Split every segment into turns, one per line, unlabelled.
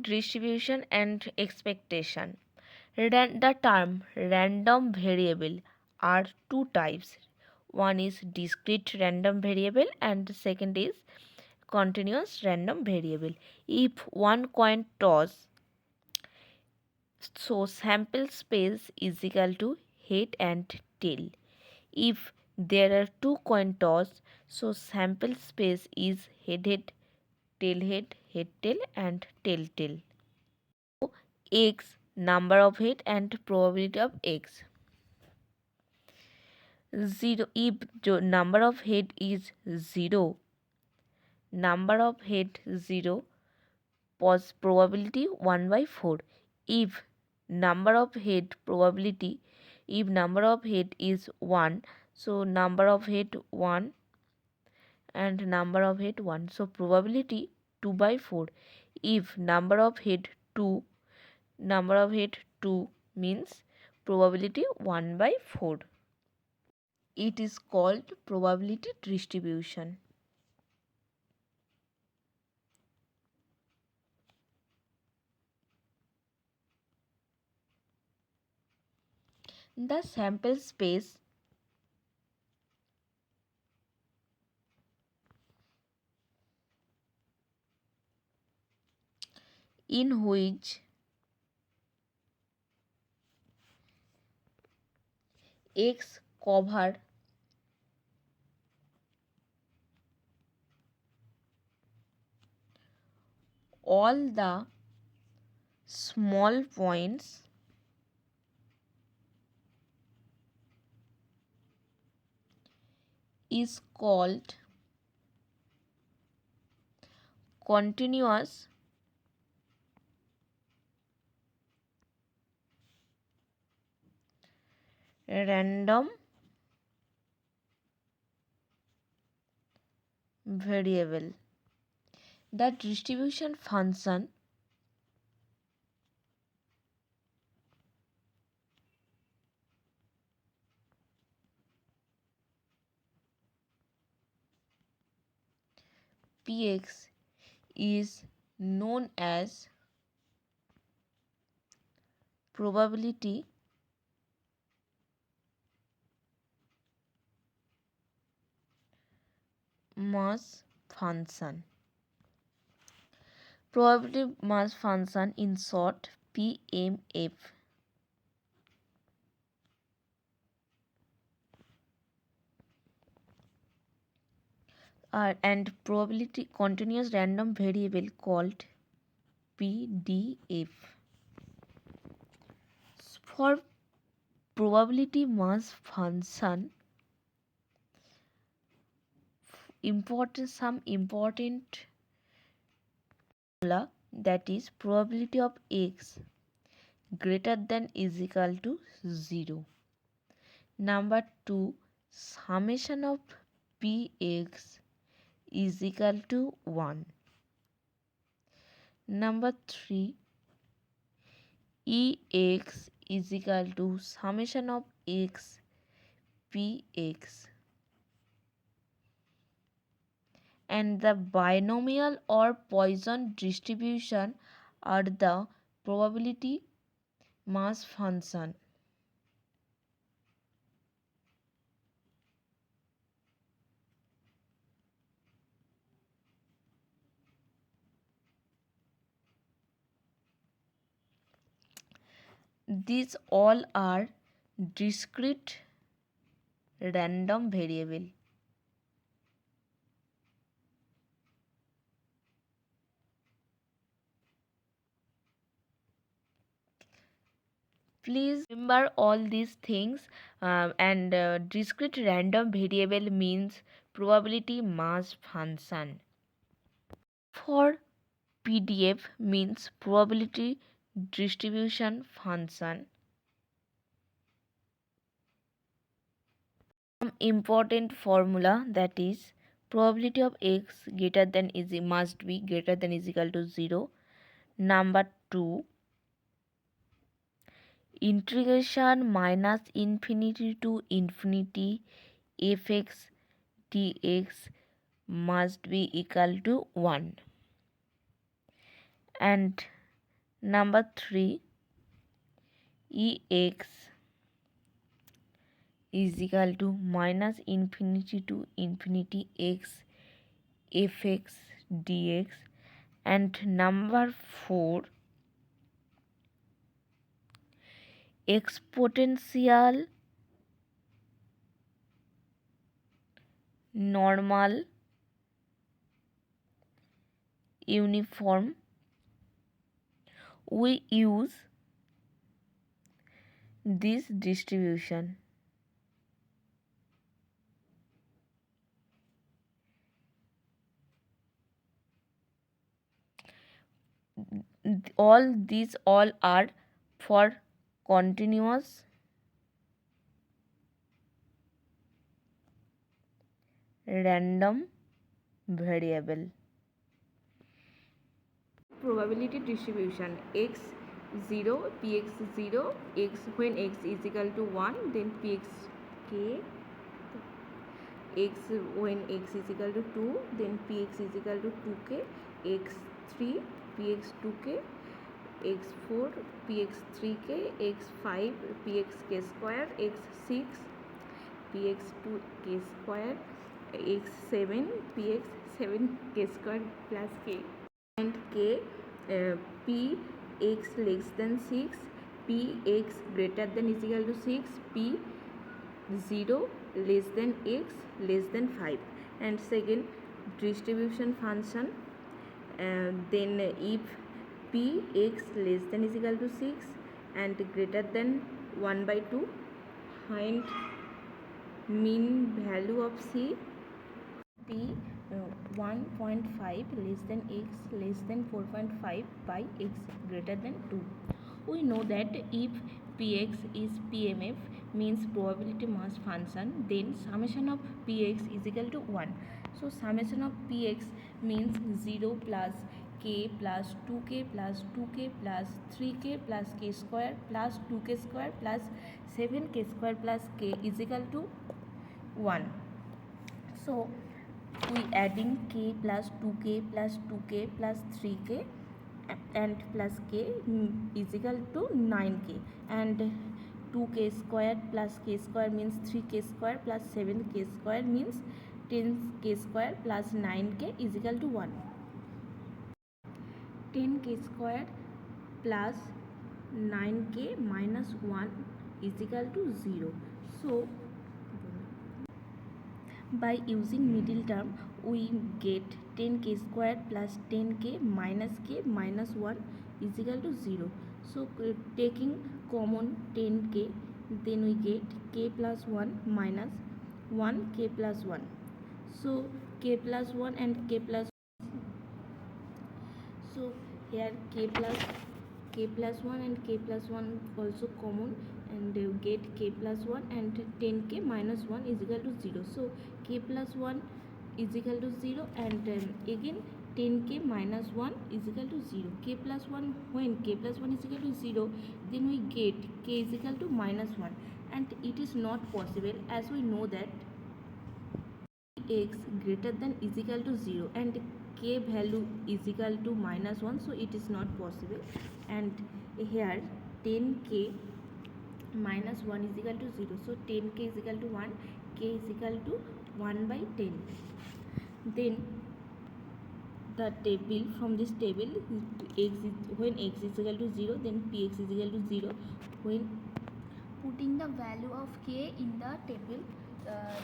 Distribution and expectation. The term random variable are two types. One is discrete random variable and the second is continuous random variable. If one coin toss, so sample space is equal to head and tail. If there are two coin toss, so sample space is head, head tail and tail tail. X number of head and probability of X. 0 if number of head is 0, number of head 0, probability 1 by 4. If number of head probability, if number of head is 1, so number of head 1 and number of head 1, so probability 2 by 4. If number of head 2, number of head 2 means probability 1 by 4. It is called probability distribution. The sample space in which X cover all the small points is called continuous random variable. The distribution function Px is known as probability mass function. Probability mass function, in short, PMF. And probability continuous random variable called PDF. For probability mass function, some important formula, that is probability of X greater than is equal to 0. Number 2, summation of Px is equal to 1. Number 3, Ex is equal to summation of X Px. And the binomial or Poisson distribution are the probability mass function. These all are discrete random variable. Please remember all these things, and discrete random variable means probability mass function. For PDF means probability distribution function. Some important formula, that is probability of X greater than is must be greater than is equal to 0. Number 2, integration minus infinity to infinity fx dx must be equal to 1. And Number 3, Ex is equal to minus infinity to infinity x fx dx. And number 4, exponential normal uniform. We use this distribution. All are for continuous random variable. Probability distribution x 0 px 0 x when x is equal to 1, then px k x when x is equal to 2, then px is equal to 2k x 3 px 2k x 4 px 3k x 5 px k square x 6 px 2 k square x 7 px 7 k square plus k. And k p x less than 6, p x greater than is equal to 6, p 0 less than x less than 5. And second distribution function, then if p x less than is equal to 6 and greater than 1 by 2, find mean value of c. p 1.5 less than x less than 4.5 by x greater than 2. We know that if px is pmf, means probability mass function, then summation of px is equal to 1. So summation of px means 0 plus k plus 2k plus 2k plus 3k plus k square plus 2k square plus 7k square plus k is equal to 1. So we adding k plus 2k plus 2k plus 3k and plus k is equal to 9k, and 2k square plus k square means 3k square plus 7k square means 10k square plus 9k is equal to 1. 10k square plus 9k minus 1 is equal to 0. So by using middle term, we get 10k square plus 10k minus 1 is equal to 0. So taking common 10k, then we get k plus 1 minus 1 k plus 1. So k plus 1 and k plus, so here k plus 1 and k plus 1 also common, and get k plus 1 and 10k minus 1 is equal to 0. So k plus 1 is equal to 0, and again 10k minus 1 is equal to 0. K plus 1, when k plus 1 is equal to 0, then we get k is equal to minus 1, and it is not possible, as we know that x greater than is equal to 0 and k value is equal to minus 1, so it is not possible. And here 10k minus 1 is equal to 0, so 10k is equal to 1, k is equal to 1 by 10. Then the table, from this table, when x is equal to 0, then px is equal to 0. When putting the value of k in the table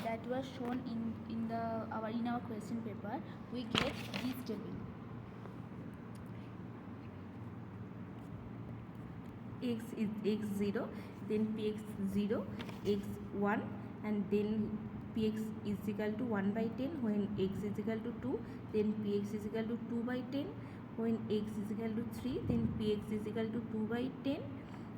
that was shown in our question paper, we get this table. X is x0, then px 0, x1, and then px is equal to 1 by 10. When x is equal to 2, then px is equal to 2 by 10. When x is equal to 3, then px is equal to 2 by 10.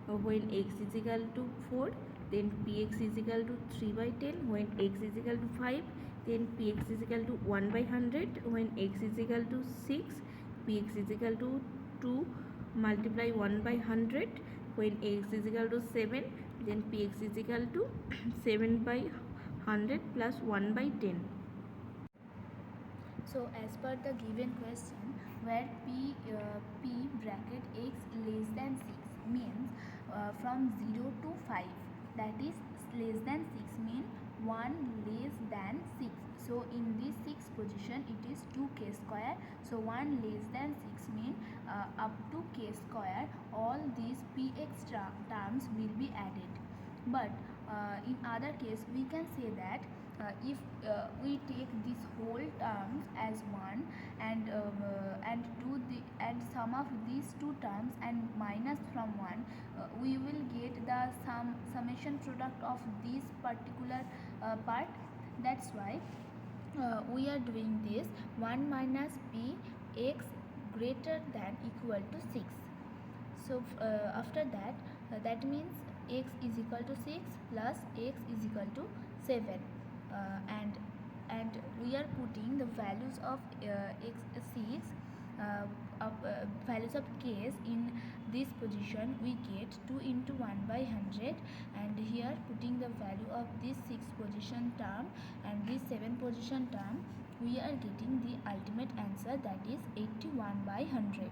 When x is equal to 4, then px is equal to 3 by 10. When x is equal to 5, then px is equal to 1 by 100. When x is equal to 6, px is equal to 2 multiply 1 by 100. When x is equal to 7, then px is equal to 7 by 100 plus 1 by 10.
So as per the given question, where p bracket x less than 6 means from 0 to 5, that is less than 6 means 1 less than 6. So in this 6 position it is 2k square. So 1 less than 6 means up to k square all these px terms will be added. But in other case we can say that if we take this whole terms as one and do the and sum of these two terms and minus from one, we will get the summation product of this particular part. That's why we are doing this 1 minus p x greater than equal to 6. So after that that means x is equal to 6 plus x is equal to 7, and we are putting the values of x6 values of k's in this position. We get 2 into 1 by 100, and here putting the value of this 6 position term and this 7 position term, we are getting the ultimate answer, that is 81 by 100.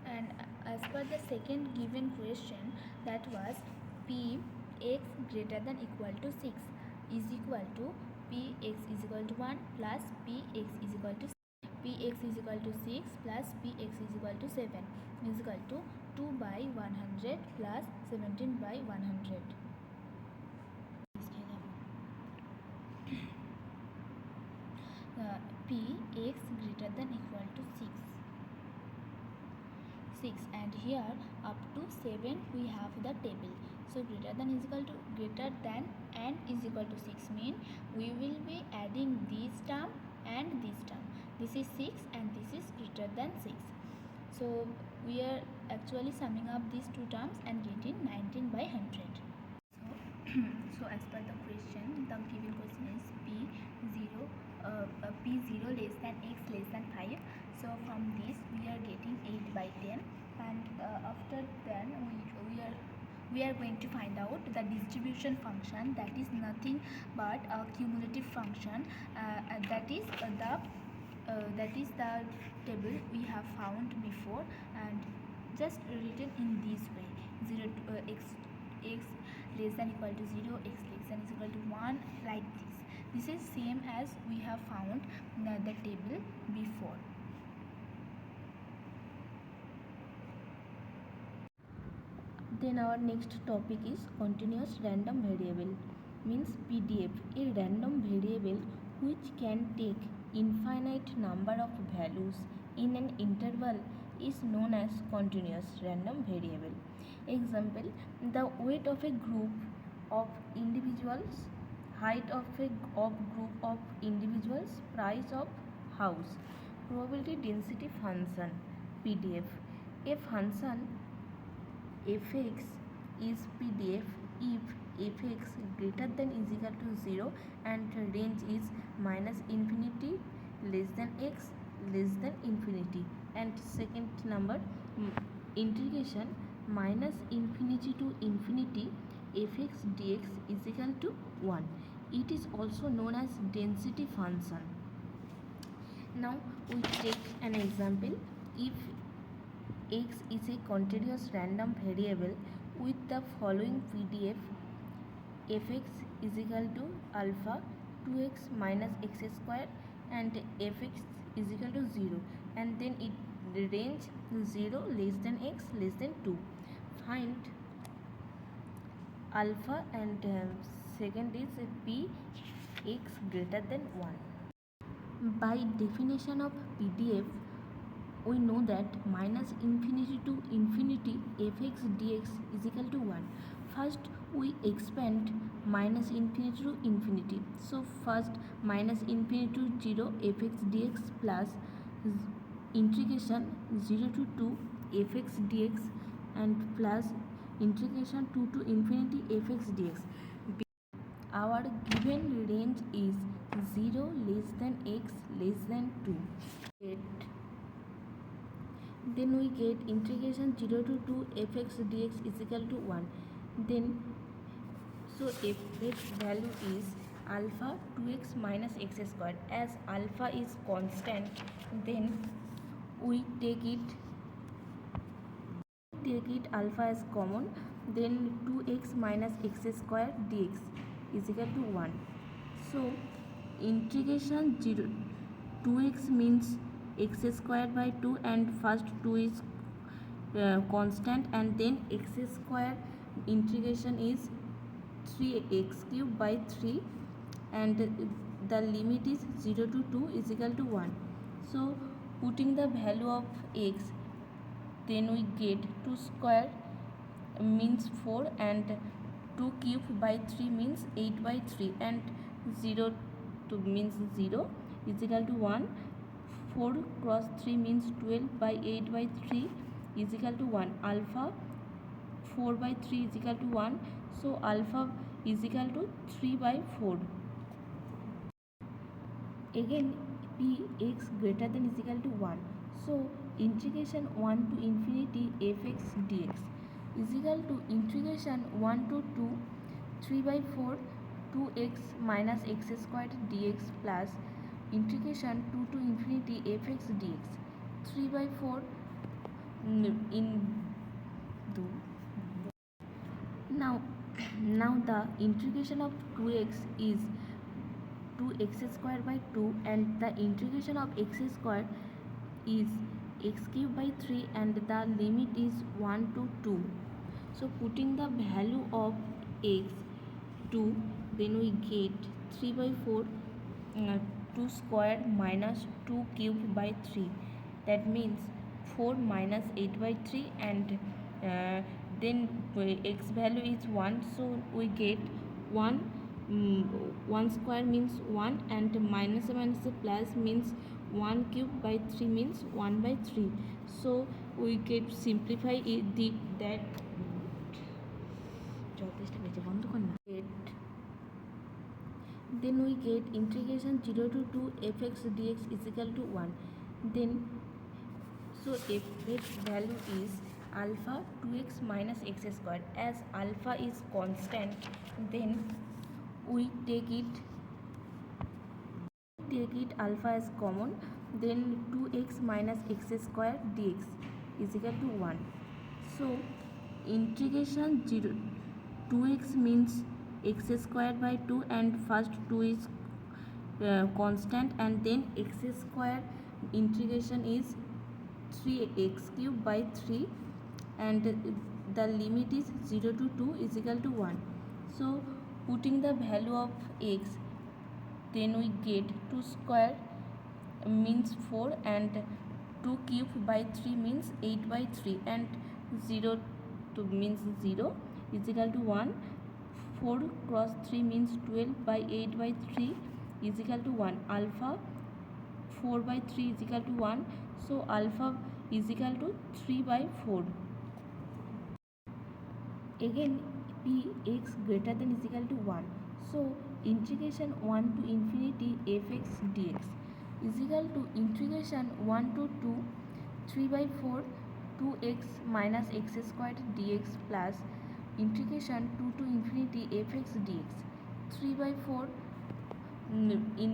And as per the second given question, that was p x greater than equal to 6 is equal to p x is equal to 1 plus p x is equal to p x is equal to 6 plus p x is equal to 7 is equal to 2 by 100 plus 17 by 100. P x greater than equal to 6, and here up to 7 we have the table. So greater than is equal to greater than and is equal to 6 mean we will be adding this term and this term. This is 6 and this is greater than 6. So we are actually summing up these two terms and getting 19 by 100. So as per the question, the given question is p0 less than x less than 5. So from this we are getting 8 by 10, and after then we are going to find out the distribution function, that is nothing but a cumulative function, that is the table we have found before and just written in this way: 0 to x less than equal to 0, x less than is equal to 1, like this. This is same as we have found the table before.
Then our next topic is continuous random variable, means PDF. A random variable which can take infinite number of values in an interval is known as continuous random variable. Example: the weight of a group of individuals, height of a group of individuals, price of house. Probability density function, PDF. A function fx is PDF if fx greater than is equal to 0 and range is minus infinity less than x less than infinity. And second number, integration minus infinity to infinity fx dx is equal to 1. It is also known as density function. Now we take an example. If x is a continuous random variable with the following PDF: fx is equal to alpha 2x minus x square and fx is equal to 0, and then it range 0 less than x less than 2. Find alpha, and second is p x greater than 1. By definition of PDF, we know that minus infinity to infinity fx dx is equal to 1. First we expand minus infinity to infinity. So first minus infinity to 0 fx dx plus integration 0 to 2 fx dx and plus integration 2 to infinity fx dx. Our given range is 0 less than x less than 2. Then we get integration 0 to 2 fx dx is equal to 1. Then so fx value is alpha 2x minus x square. As alpha is constant, then we take it take it alpha as common, then 2x minus x square dx is equal to 1. So integration 2x means x square by 2 and first 2 is constant, and then x square integration is 3x cube by 3, and the limit is 0 to 2 is equal to 1. So putting the value of x, then we get 2 square means 4, and 2 cube by 3 means 8 by 3, and 0 to means 0 is equal to 1. 4 cross 3 means 12 by 8 by 3 is equal to 1. Alpha 4 by 3 is equal to 1. So alpha is equal to 3 by 4. Again px greater than is equal to 1. So integration 1 to infinity fx dx is equal to integration 1 to 2 3 by 4 2x minus x squared dx plus integration 2 to infinity fx dx 3 by 4 in do. Now the integration of 2x is 2x square by 2, and the integration of x square is x cube by 3, and the limit is 1 to 2. So putting the value of x 2, then we get 3 by 4 2 square minus 2 cube by 3, that means 4 minus 8 by 3, and then x value is 1, so we get 1. 1 square means 1, and minus plus means 1 cube by 3 means 1 by 3. So we get simplify it that then we get integration 0 to 2 fx dx is equal to 1. Then so fx value is alpha 2x minus x squared. As alpha is constant, then we take it alpha as common, then 2x minus x square dx is equal to 1. So integration 2x means x square by 2, and first 2 is constant, and then x square integration is 3x cube by 3, and the limit is 0 to 2 is equal to 1. So putting the value of x, then we get 2 square means 4, and 2 cube by 3 means 8 by 3, and 0 to means 0 is equal to 1. 4 cross 3 means 12 by 8 by 3 is equal to 1. Alpha 4 by 3 is equal to 1. So alpha is equal to 3 by 4. Again px greater than is equal to 1. So integration 1 to infinity fx dx is equal to integration 1 to 2 3 by 4 2x minus x squared dx plus integration 2 to infinity fx dx 3 by 4 in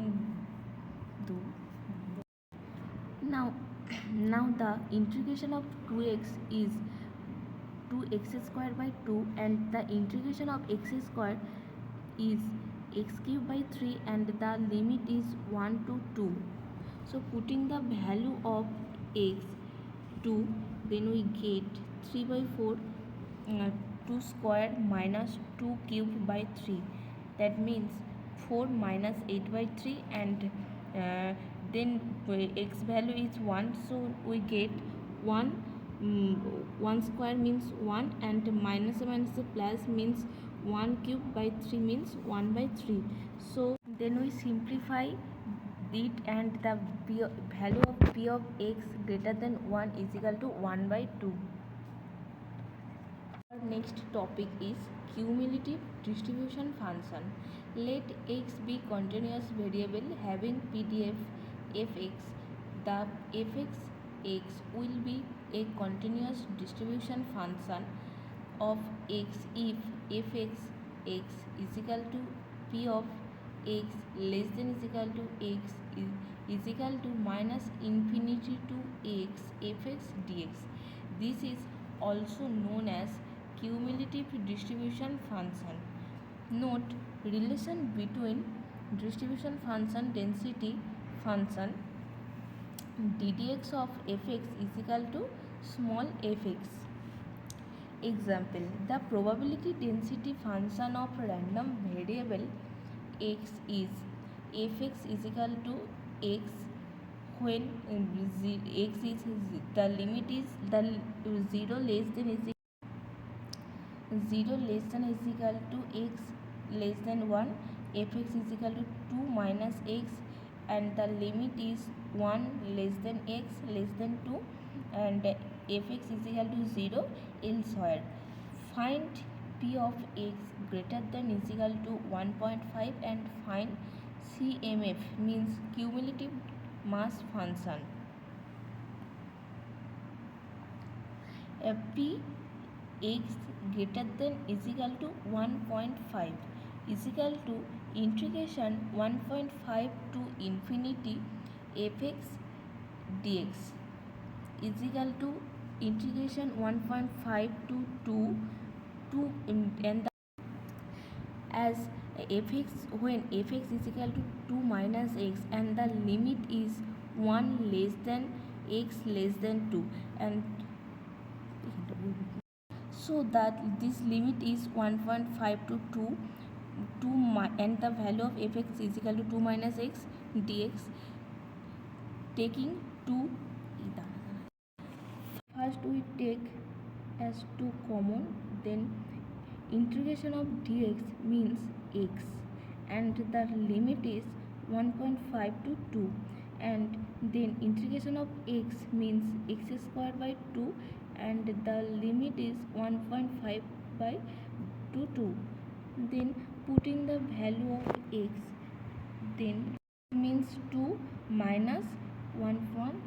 do. Now the integration of 2x is 2x square by 2, and the integration of x square is x cube by 3, and the limit is 1 to 2. So putting the value of x 2, then we get 3 by 4 2 square minus 2 cube by 3, that means 4 minus 8 by 3, and then x value is 1, so we get 1. 1 square means 1, and minus plus means 1 cube by 3 means 1 by 3. So then we simplify it, and the value of p of x greater than 1 is equal to 1 by 2. Our next topic is cumulative distribution function. Let x be continuous variable having PDF fx. The fx x will be a continuous distribution function of x if fx x is equal to p of x less than is equal to x is equal to minus infinity to x fx dx. This is also known as cumulative distribution function. Note relation between distribution function density function ddx of fx is equal to small fx. Example: the probability density function of random variable x is fx is equal to x when x is the limit is the 0 less than is 0 less than is equal to x less than 1, fx is equal to 2 minus x, and the limit is 1 less than x less than 2, and fx is equal to 0 elsewhere. Find p of x greater than is equal to 1.5 and find CMF means cumulative mass function. P x greater than is equal to 1.5 is equal to integration 1.5 to infinity fx dx is equal to integration 1.5 to 2 and as fx when fx is equal to 2 minus x and the limit is 1 less than x less than 2, and so that this limit is 1.5 to 2 and the value of fx is equal to 2 minus x dx taking 2. First we take as 2 common, then integration of dx means x and the limit is 1.5 to 2, and then integration of x means x square by 2 and the limit is 1.5 by 2, then putting the value of x, then means 2 minus 1.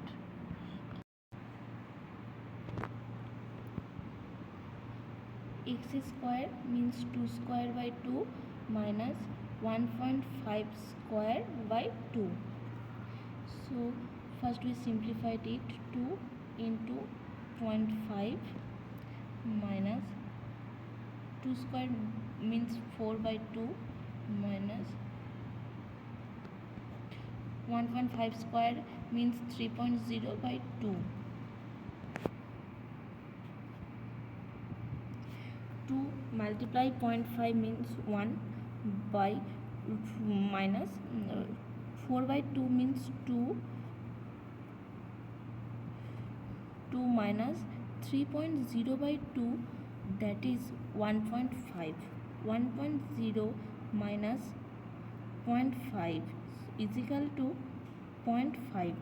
X square means 2 square by 2 minus 1.5 square by 2. So first we simplified it, 2 into 0.5 minus 2 square means 4 by 2 minus 1.5 square means 3.0 by 2. 2 multiply 0.5 means 1 by minus 4 by 2 means 2 minus 3.0 by 2, that is 1.5. 1.0 minus 0.5 is equal to 0.5.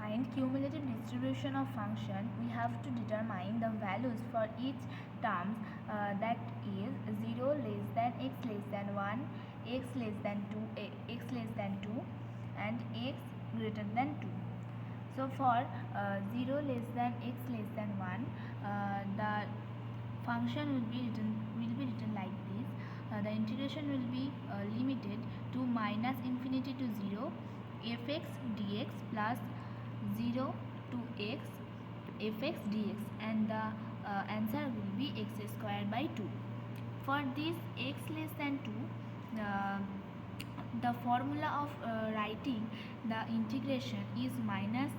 Find cumulative distribution of function, we have to determine the values for each terms, that is 0 less than x less than 1, x less than 2, x less than 2 and x greater than 2. So for 0 less than x less than 1, the function will be written like this. The integration will be limited to minus infinity to 0 fx dx plus 0 to x fx dx, and the answer will be x square by 2. For this x less than 2, the formula of writing the integration is minus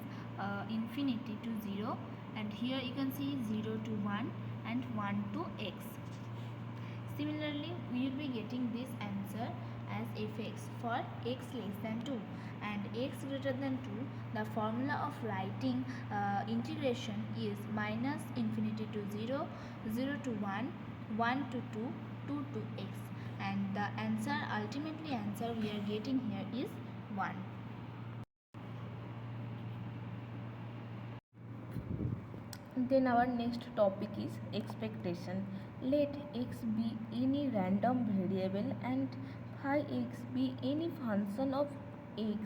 infinity to 0, and here you can see 0 to 1 and 1 to x. Similarly, we will be getting this answer as fx for x less than 2, and x greater than 2, the formula of writing integration is minus infinity to 0, 0 to 1, 1 to 2, 2 to x, and the answer, ultimately answer we are getting here is 1.
Then our next topic is expectation. Let x be any random variable and phi x be any function of x.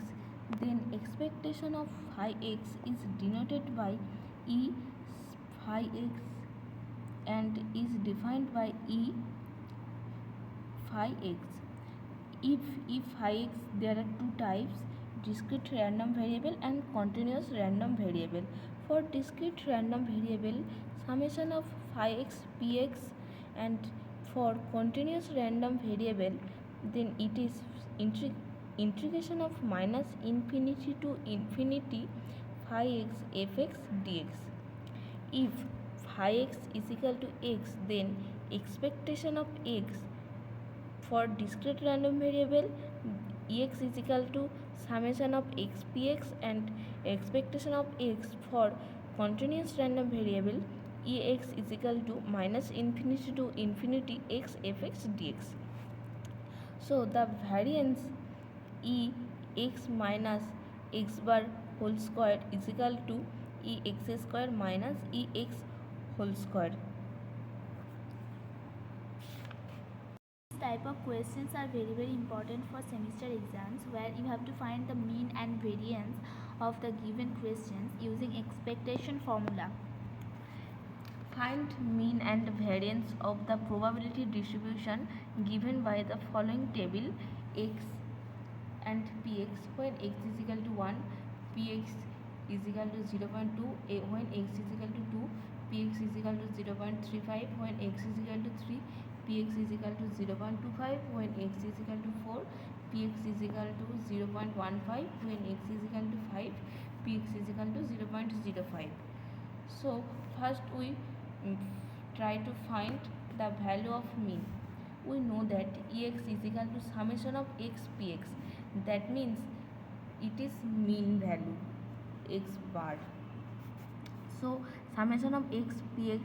Then expectation of phi x is denoted by e phi x and is defined by e phi x. If phi x, there are two types, discrete random variable and continuous random variable. For discrete random variable, summation of phi x px, and for continuous random variable, then it is integration of minus infinity to infinity phi x fx dx. If phi x is equal to x, then expectation of x for discrete random variable ex is equal to summation of x px, and expectation of x for continuous random variable ex is equal to minus infinity to infinity x fx dx. So the variance e x minus x bar whole square is equal to e x square minus e x whole square.
This type of questions are very important for semester exams, where you have to find the mean and variance of the given questions using expectation formula.
Find mean and variance of the probability distribution given by the following table: x and px when x is equal to 1, px is equal to 0.2, when x is equal to 2, px is equal to 0.35, when x is equal to 3, px is equal to 0.25, when x is equal to 4, px is equal to 0.15, when x is equal to 5, px is equal to 0.05. So first we try to find the value of mean. We know that ex is equal to summation of x px, that means it is mean value x bar. So summation of x px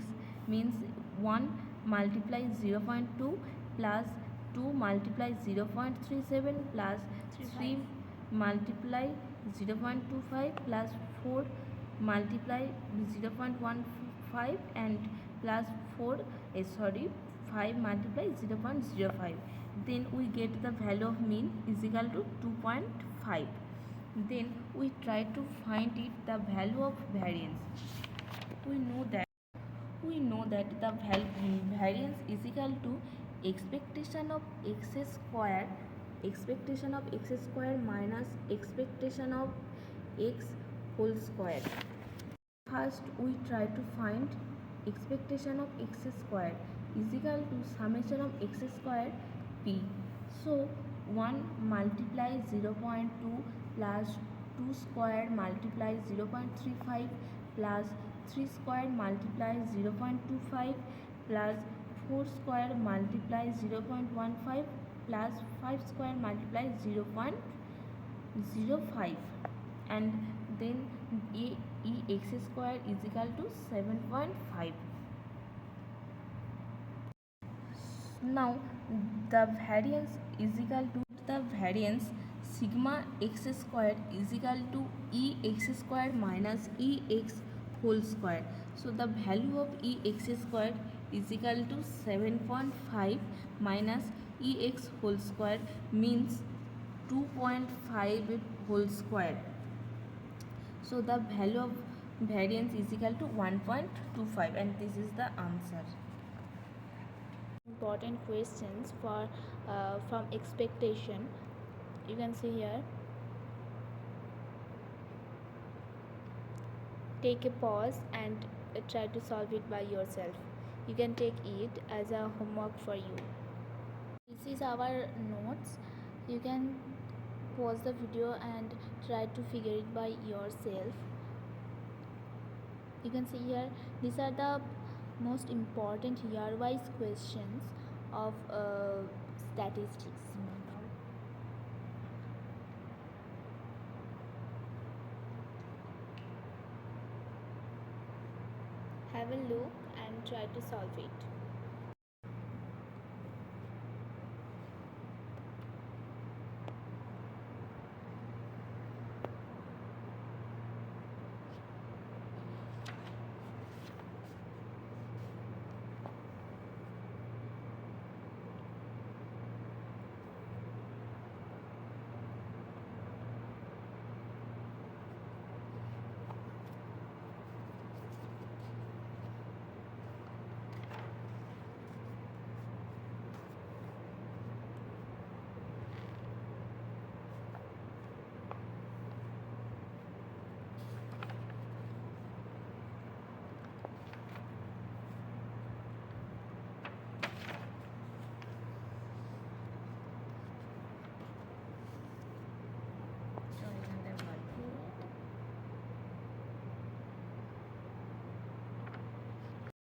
means 1 multiply 0.2 plus 2 multiply 0.37 plus 3 multiply 0.25 plus 4 multiply 0.15 and plus 5 multiply 0.05. Then we get the value of mean is equal to 2.5. Then we try to find it the value of variance. We know that the variance is equal to expectation of x square minus expectation of x whole square. First we try to find expectation of x square is equal to summation of x square p. So 1 multiply 0.2 plus 2 square multiply 0.35 plus 3 square multiply 0.25 plus 4 square multiply 0.15 plus 5 square multiply 0.05, and then ex square is equal to 7.5. Now the variance is equal to the variance sigma x square is equal to ex square minus ex whole square. So the value of ex square is equal to 7.5 minus ex whole square means 2.5 whole square. So the value of variance is equal to 1.25, and this is the answer.
Important questions for from expectation. You can see here. Take a pause and try to solve it by yourself. You can take it as a homework for you. This is our notes. You can pause the video and try to figure it by yourself. You can see here, these are the most important year-wise questions of statistics. Have a look and try to solve it.